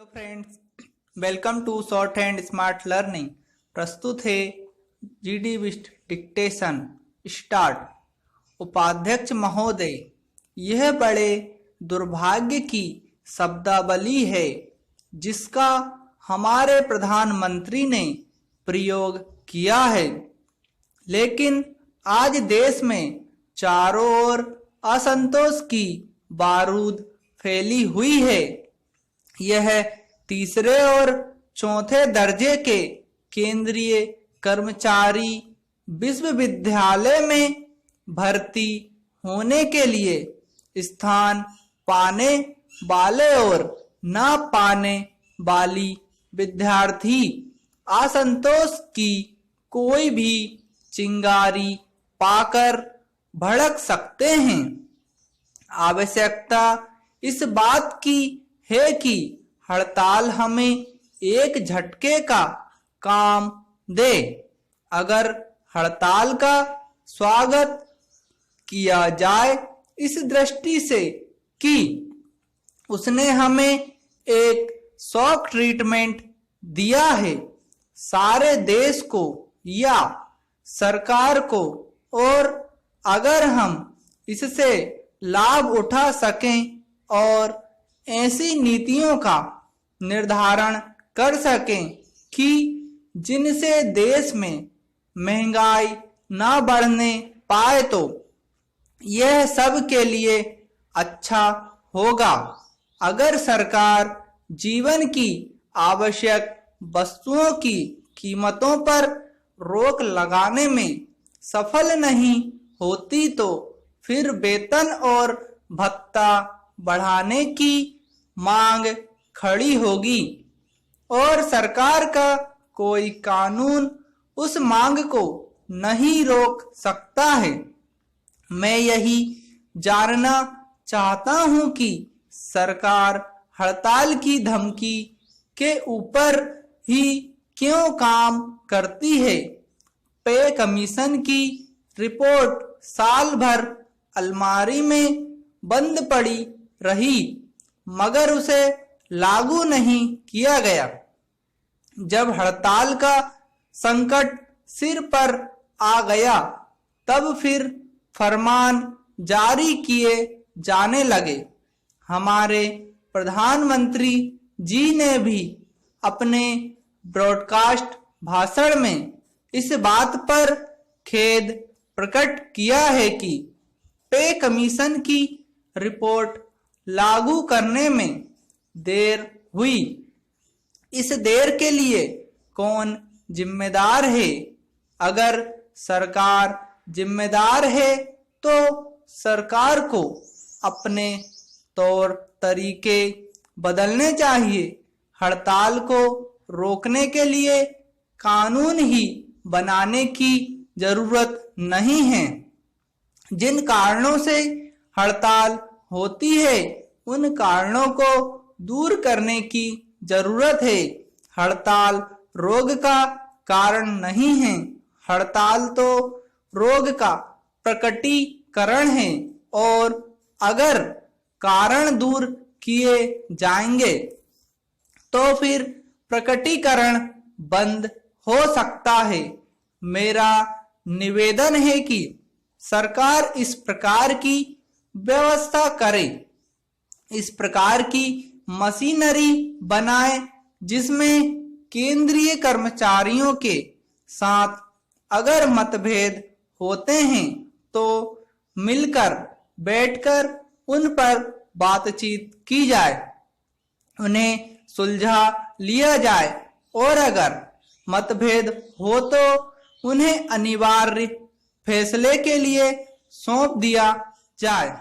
Hello friends, welcome to shorthand smart learning. प्रस्तुत है GD विस्ट dictation start. उपाध्यक्ष महोदय, यह बड़े दुर्भाग्य की शब्दावली है जिसका हमारे प्रधानमंत्री ने प्रयोग किया है, लेकिन आज देश में चारों ओर असंतोष की बारूद फैली हुई है। यह तीसरे और चौथे दर्जे के केंद्रीय कर्मचारी विश्वविद्यालय में भर्ती होने के लिए स्थान पाने वाले और न पाने वाली विद्यार्थी असंतोष की कोई भी चिंगारी पाकर भड़क सकते हैं। आवश्यकता इस बात की है कि हड़ताल हमें एक झटके का काम दे। अगर हड़ताल का स्वागत किया जाए इस दृष्टि से कि उसने हमें एक शॉक ट्रीटमेंट दिया है सारे देश को या सरकार को, और अगर हम इससे लाभ उठा सकें और ऐसी नीतियों का निर्धारण कर सकें कि जिनसे देश में महंगाई न बढ़ने पाए, तो यह सब के लिए अच्छा होगा। अगर सरकार जीवन की आवश्यक वस्तुओं की कीमतों पर रोक लगाने में सफल नहीं होती, तो फिर वेतन और भत्ता बढ़ाने की मांग खड़ी होगी और सरकार का कोई कानून उस मांग को नहीं रोक सकता है। मैं यही जानना चाहता हूं कि सरकार हड़ताल की धमकी के ऊपर ही क्यों काम करती है। पे कमीशन की रिपोर्ट साल भर अलमारी में बंद पड़ी रही, मगर उसे लागू नहीं किया गया। जब हड़ताल का संकट सिर पर आ गया, तब फिर फरमान जारी किए जाने लगे। हमारे प्रधानमंत्री जी ने भी अपने ब्रॉडकास्ट भाषण में इस बात पर खेद प्रकट किया है कि पे कमीशन की रिपोर्ट लागू करने में देर हुई। इस देर के लिए कौन जिम्मेदार है? अगर सरकार जिम्मेदार है तो सरकार को अपने तौर तरीके बदलने चाहिए। हड़ताल को रोकने के लिए कानून ही बनाने की जरूरत नहीं है। जिन कारणों से हड़ताल होती है उन कारणों को दूर करने की जरूरत है। हड़ताल रोग का कारण नहीं है। हड़ताल तो रोग का प्रकटीकरण है, और अगर कारण दूर किए जाएंगे तो फिर प्रकटीकरण बंद हो सकता है। मेरा निवेदन है कि सरकार इस प्रकार की व्यवस्था करे, इस प्रकार की मशीनरी बनाए जिसमें केंद्रीय कर्मचारियों के साथ अगर मतभेद होते हैं तो मिलकर बैठकर उन पर बातचीत की जाए, उन्हें सुलझा लिया जाए, और अगर मतभेद हो तो उन्हें अनिवार्य फैसले के लिए सौंप दिया जाए।